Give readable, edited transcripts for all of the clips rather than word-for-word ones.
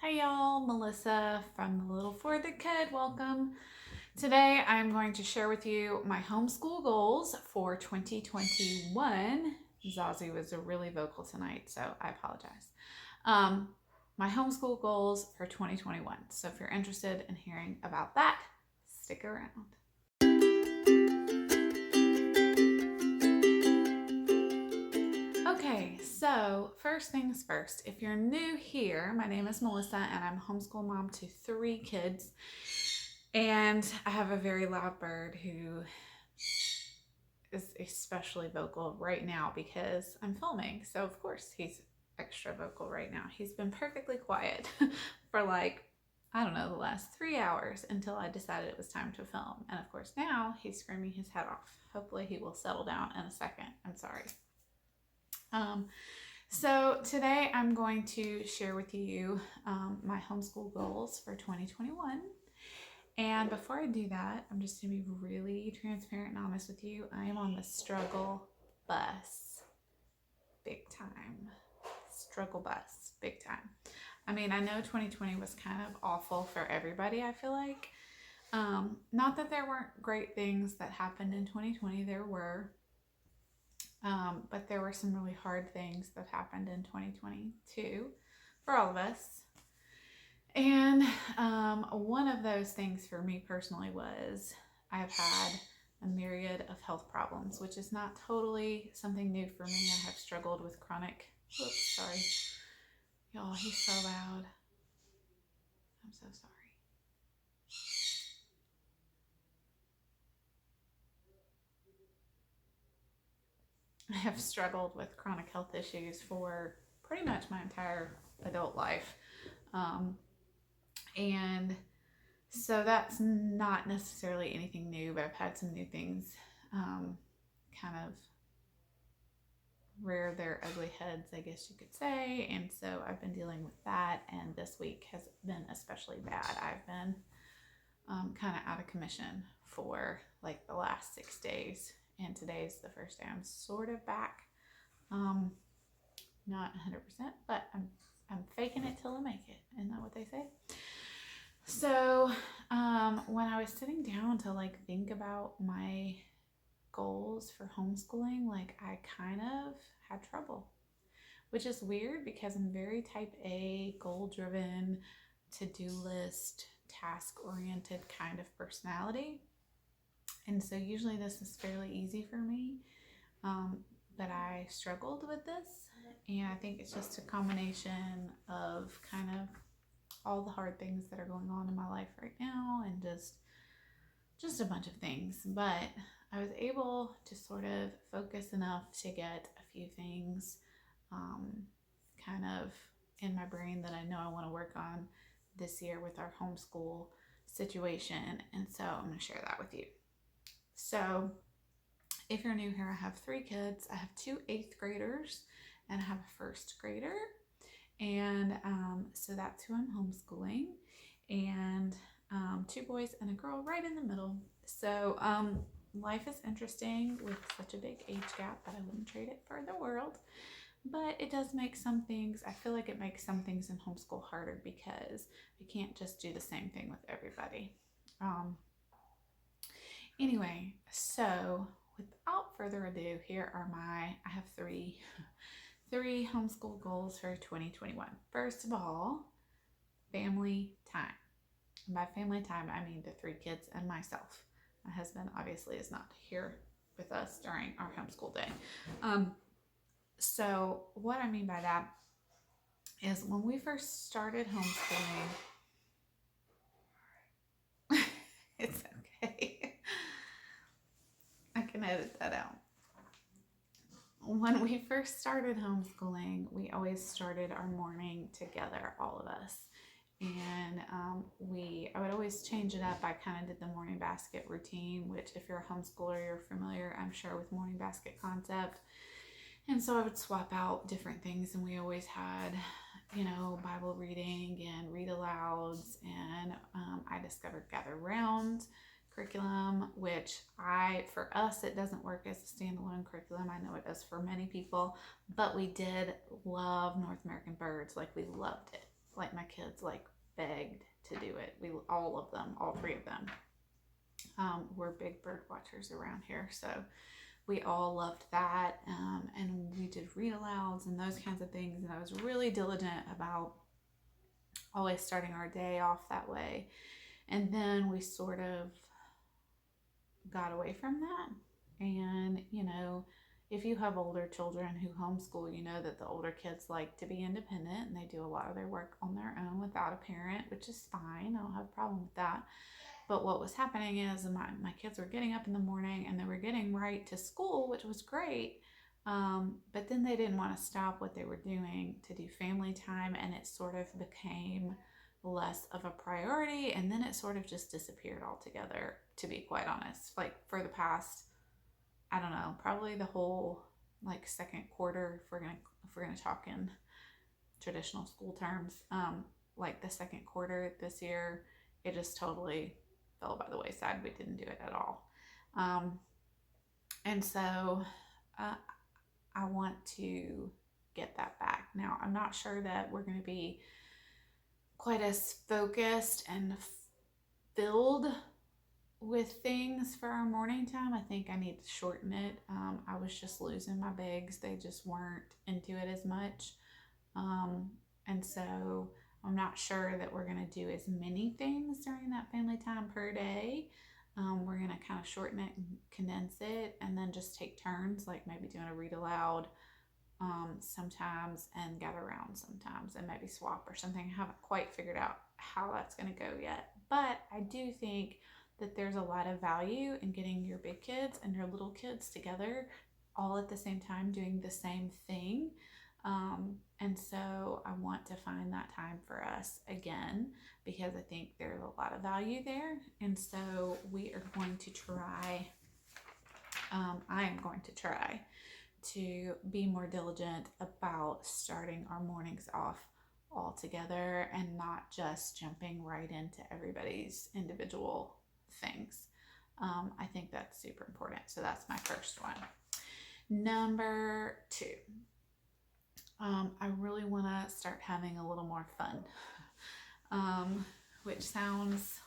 Hi y'all, Melissa from the Little for the Kid. Welcome. Today I'm going to share with you my homeschool goals for 2021. Zazie was really vocal tonight, so I apologize. My homeschool goals for 2021. So if you're interested in hearing about that, stick around. Okay, so first things first, if you're new here, my name is Melissa and I'm a homeschool mom to 3 kids. And I have a very loud bird who is especially vocal right now because I'm filming. So, of course, he's extra vocal right now. He's been perfectly quiet for I don't know, the last 3 hours until I decided it was time to film. And of course, now he's screaming his head off. Hopefully, he will settle down in a second. I'm sorry. So today I'm going to share with you my homeschool goals for 2021. And before I do that, I'm just going to be really transparent and honest with you. I am on the struggle bus big time. Struggle bus big time. I mean, I know 2020 was kind of awful for everybody, I feel like. Not that there weren't great things that happened in 2020, there were. But there were some really hard things that happened in 2022 for all of us. And one of those things for me personally was I've had a myriad of health problems, which is not totally something new for me. I have struggled with chronic, sorry. Y'all, he's so loud. I'm so sorry. I have struggled with chronic health issues for pretty much my entire adult life. And so that's not necessarily anything new, but I've had some new things kind of rear their ugly heads, I guess you could say. And so I've been dealing with that. And this week has been especially bad. I've been kind of out of commission for like the last 6 days. And today's the first day I'm sort of back. Not 100%, but I'm faking it till I make it. Isn't that what they say? So when I was sitting down to like think about my goals for homeschooling, like I kind of had trouble, which is weird because I'm very type A, goal driven, to-do list, task oriented kind of personality. And so usually this is fairly easy for me. But I struggled with this, and I think it's just a combination of kind of all the hard things that are going on in my life right now and just a bunch of things. But I was able to sort of focus enough to get a few things kind of in my brain that I know I want to work on this year with our homeschool situation. And so I'm going to share that with you. So if you're new here, I have 3 kids. I have 2 8th graders and I have a 1st grader. And so that's who I'm homeschooling. And 2 boys and a girl right in the middle. So life is interesting with such a big age gap that I wouldn't trade it for the world. But it does make some things, I feel like it makes some things in homeschool harder because we can't just do the same thing with everybody. Anyway, so without further ado, here are I have three homeschool goals for 2021. First of all, family time. And by family time, I mean the 3 kids and myself. My husband obviously is not here with us during our homeschool day. So what I mean by that is when we first started homeschooling, it's okay. I can edit that out. When we first started homeschooling, we always started our morning together, all of us. And I would always change it up. I kind of did the morning basket routine, which if you're a homeschooler, you're familiar, I'm sure, with morning basket concept. And so I would swap out different things, and we always had, Bible reading and read alouds. And I discovered Gather Round curriculum, which for us, it doesn't work as a standalone curriculum. I know it does for many people, but we did love North American Birds. Like, we loved it. like my kids like begged to do it. We all of them, all three of them, were big bird watchers around here, so we all loved that. And we did read alouds and those kinds of things, and I was really diligent about always starting our day off that way. And then we sort of got away from that. And, if you have older children who homeschool, you know that the older kids like to be independent and they do a lot of their work on their own without a parent, which is fine. I don't have a problem with that. But what was happening is my kids were getting up in the morning and they were getting right to school, which was great. But then they didn't want to stop what they were doing to do family time, and it sort of became less of a priority, and then it sort of just disappeared altogether, to be quite honest. Like for the past, I don't know, probably the whole like second quarter, if we're gonna talk in traditional school terms, like the second quarter this year, it just totally fell by the wayside. We didn't do it at all. And so I want to get that back. Now, I'm not sure that we're going to be quite as focused and filled with things for our morning time. I think I need to shorten it. I was just losing my bigs. They just weren't into it as much. And so I'm not sure that we're going to do as many things during that family time per day. We're going to kind of shorten it and condense it, and then just take turns, like maybe doing a read aloud sometimes and gather around sometimes, and maybe swap or something. I haven't quite figured out how that's going to go yet. But I do think that there's a lot of value in getting your big kids and your little kids together all at the same time doing the same thing. And so I want to find that time for us again, because I think there's a lot of value there. And so we are going to try, I am going to try to be more diligent about starting our mornings off all together and not just jumping right into everybody's individual things. I think that's super important. So that's my first one. Number 2. I really want to start having a little more fun, which sounds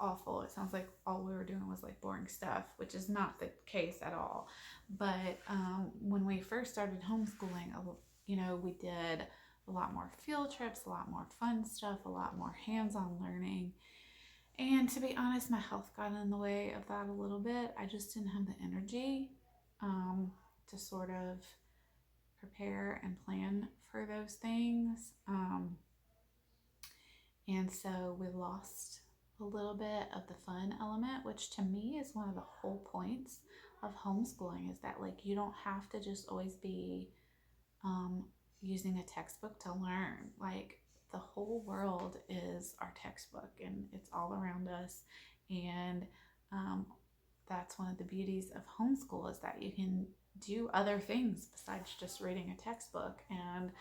awful. It sounds like all we were doing was like boring stuff, which is not the case at all. But when we first started homeschooling, we did a lot more field trips, a lot more fun stuff, a lot more hands-on learning. And to be honest, my health got in the way of that a little bit. I just didn't have the energy to sort of prepare and plan for those things. And so we lost a little bit of the fun element, which to me is one of the whole points of homeschooling, is that like you don't have to just always be using a textbook to learn. Like the whole world is our textbook and it's all around us. And that's one of the beauties of homeschool, is that you can do other things besides just reading a textbook. And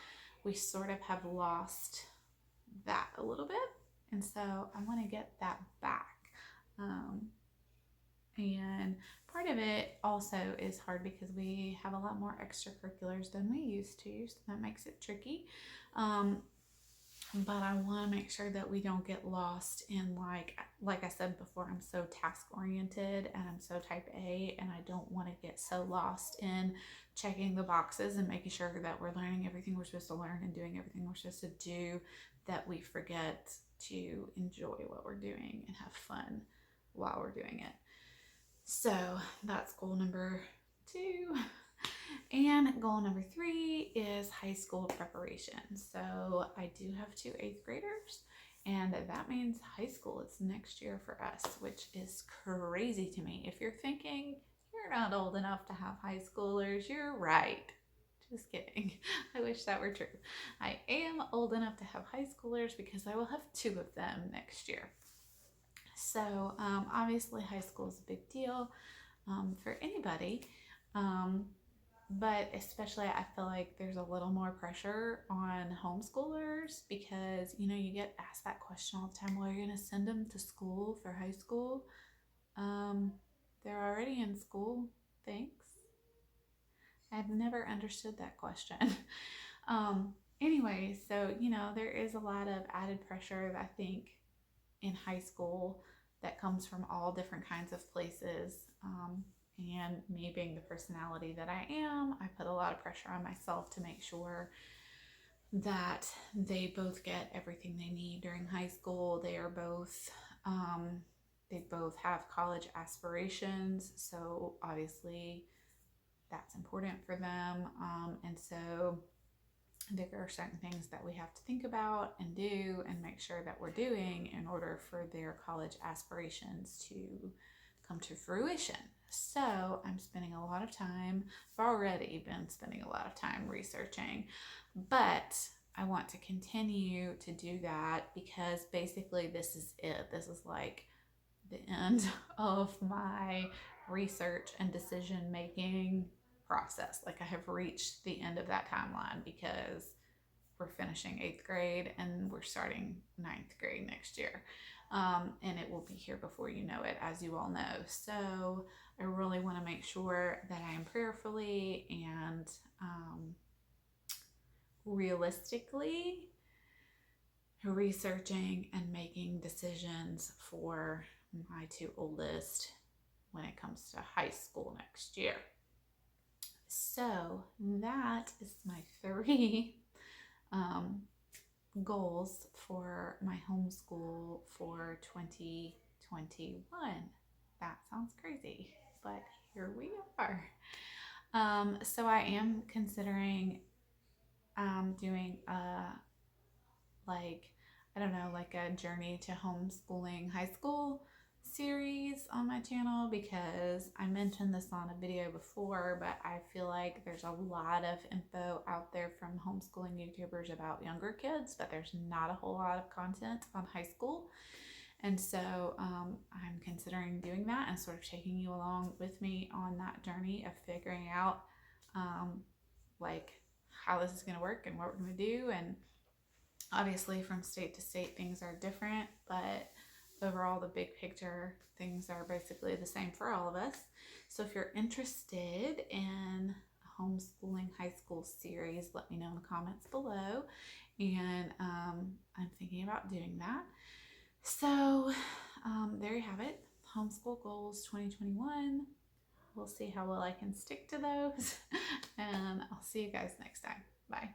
we sort of have lost that a little bit. And so I want to get that back. And part of it also is hard because we have a lot more extracurriculars than we used to, so that makes it tricky. But I want to make sure that we don't get lost in, like I said before, I'm so task oriented and I'm so type A, and I don't want to get so lost in checking the boxes and making sure that we're learning everything we're supposed to learn and doing everything we're supposed to do, that we forget to enjoy what we're doing and have fun while we're doing it. So that's goal number 2. And goal number 3 is high school preparation. So I do have 2 8th graders, and that means high school is next year for us, which is crazy to me. If you're thinking you're not old enough to have high schoolers, you're right. Just kidding. I wish that were true. I am old enough to have high schoolers because I will have 2 of them next year. So obviously high school is a big deal for anybody. But especially I feel like there's a little more pressure on homeschoolers because, you get asked that question all the time. Well, you're going to send them to school for high school? They're already in school. Thanks. I've never understood that question. anyway, so, there is a lot of added pressure, I think, in high school that comes from all different kinds of places. And me being the personality that I am, I put a lot of pressure on myself to make sure that they both get everything they need during high school. They both have college aspirations, so obviously that's important for them. And so there are certain things that we have to think about and do and make sure that we're doing in order for their college aspirations to come to fruition. So I'm spending a lot of time, I've already been spending a lot of time researching, but I want to continue to do that because basically this is it. This is like the end of my research and decision making process. Like I have reached the end of that timeline because we're finishing 8th grade and we're starting 9th grade next year. And it will be here before you know it, as you all know. So I really want to make sure that I am prayerfully and realistically researching and making decisions for my 2 oldest when it comes to high school next year. So that is my 3 goals for my homeschool for 2021. That sounds crazy, but here we are. So I am considering doing like a journey to homeschooling high school series on my channel, because I mentioned this on a video before, but I feel like there's a lot of info out there from homeschooling YouTubers about younger kids, but there's not a whole lot of content on high school. And so I'm considering doing that and sort of taking you along with me on that journey of figuring out like how this is going to work and what we're going to do. And obviously from state to state things are different, but overall the big picture things are basically the same for all of us. So if you're interested in a homeschooling high school series, let me know in the comments below. And I'm thinking about doing that. So there you have it, homeschool goals 2021. We'll see how well I can stick to those. And I'll see you guys next time. Bye.